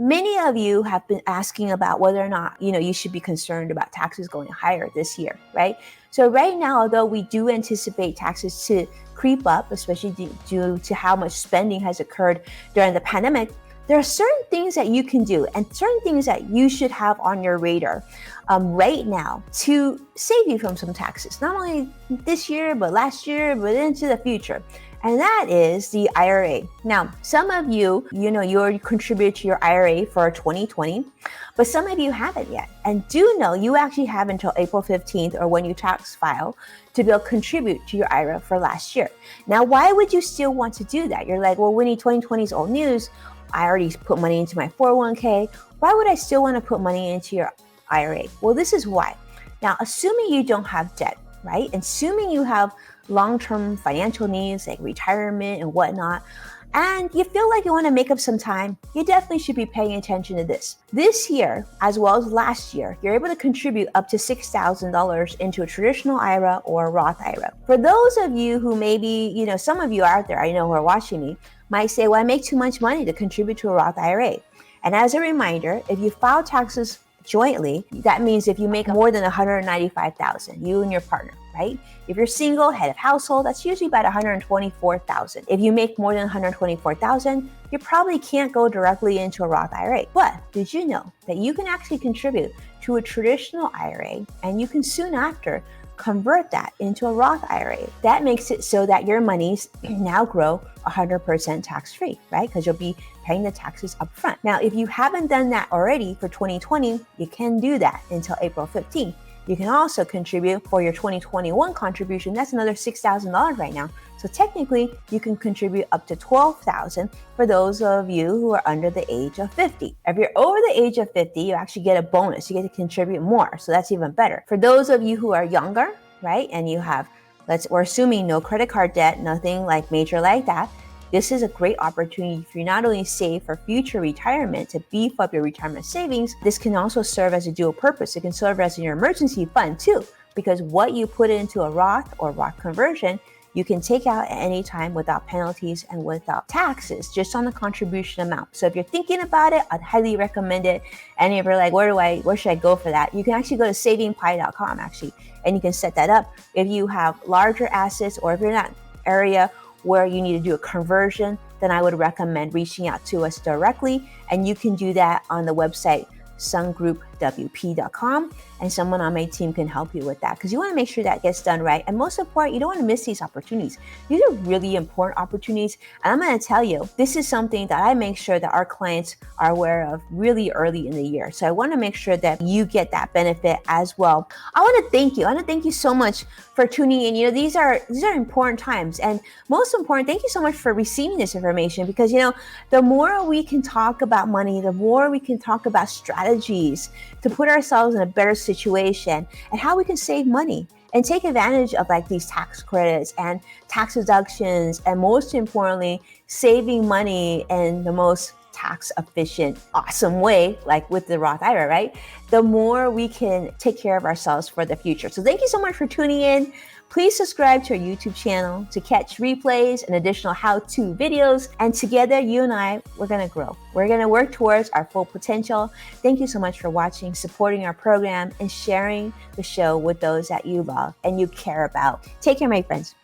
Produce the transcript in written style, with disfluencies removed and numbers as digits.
Many of you have been asking about whether or not, you should be concerned about taxes going higher this year, right? So right now, although we do anticipate taxes to creep up, especially due to how much spending has occurred during the pandemic, there are certain things that you can do and certain things that you should have on your radar right now to save you from some taxes, not only this year, but last year, but into the future. And that is the IRA. Now, some of you, you already contributed to your IRA for 2020, but some of you haven't yet. And do know you actually have until April 15th or when you tax file to be able to contribute to your IRA for last year. Now, why would you still want to do that? You're like, well, Winnie, 2020 is old news. I already put money into my 401k. Why would I still want to put money into your IRA? Well, this is why. Now, assuming you don't have debt, right? Assuming you have long-term financial needs like retirement and whatnot, and you feel like you want to make up some time, you definitely should be paying attention to this. This year, as well as last year, you're able to contribute up to $6,000 into a traditional IRA or a Roth IRA. For those of you who maybe, some of you out there I know who are watching me might say, well, I make too much money to contribute to a Roth IRA. And as a reminder, if you file taxes jointly, that means if you make more than $195,000, you and your partner, right? If you're single, head of household, that's usually about $124,000. If you make more than $124,000, you probably can't go directly into a Roth IRA. But did you know that you can actually contribute to a traditional IRA and you can soon after convert that into a Roth IRA? That makes it so that your monies now grow 100% tax-free, right? Because you'll be paying the taxes up front. Now, if you haven't done that already for 2020, you can do that until April 15th. You can also contribute for your 2021 contribution. That's another $6,000 right now. So technically, you can contribute up to $12,000 for those of you who are under the age of 50. If you're over the age of 50, you actually get a bonus. You get to contribute more. So that's even better. For those of you who are younger, right, and you have, we're assuming no credit card debt, nothing like major like that, this is a great opportunity for you not only save for future retirement to beef up your retirement savings, this can also serve as a dual purpose. It can serve as your emergency fund too, because what you put into a Roth or Roth conversion, you can take out at any time without penalties and without taxes, just on the contribution amount. So if you're thinking about it, I'd highly recommend it. And if you're like, where should I go for that? You can actually go to savingpi.com actually, and you can set that up. If you have larger assets or if you're in that area where you need to do a conversion, then I would recommend reaching out to us directly. And you can do that on the website sungroupwp.com, and someone on my team can help you with that, because you want to make sure that gets done right. And most important, you don't want to miss these opportunities. These are really important opportunities. And I'm going to tell you, this is something that I make sure that our clients are aware of really early in the year. So I want to make sure that you get that benefit as well. I want to thank you. I want to thank you so much for tuning in. These are important times. And most important, thank you so much for receiving this information, because, the more we can talk about money, the more we can talk about strategies to put ourselves in a better situation and how we can save money and take advantage of these tax credits and tax deductions, and most importantly, saving money in the most tax efficient, awesome way, like with the Roth IRA, right? The more we can take care of ourselves for the future. So thank you so much for tuning in. Please subscribe to our YouTube channel to catch replays and additional how-to videos. And together, you and I, we're going to grow. We're going to work towards our full potential. Thank you so much for watching, supporting our program, and sharing the show with those that you love and you care about. Take care, my friends.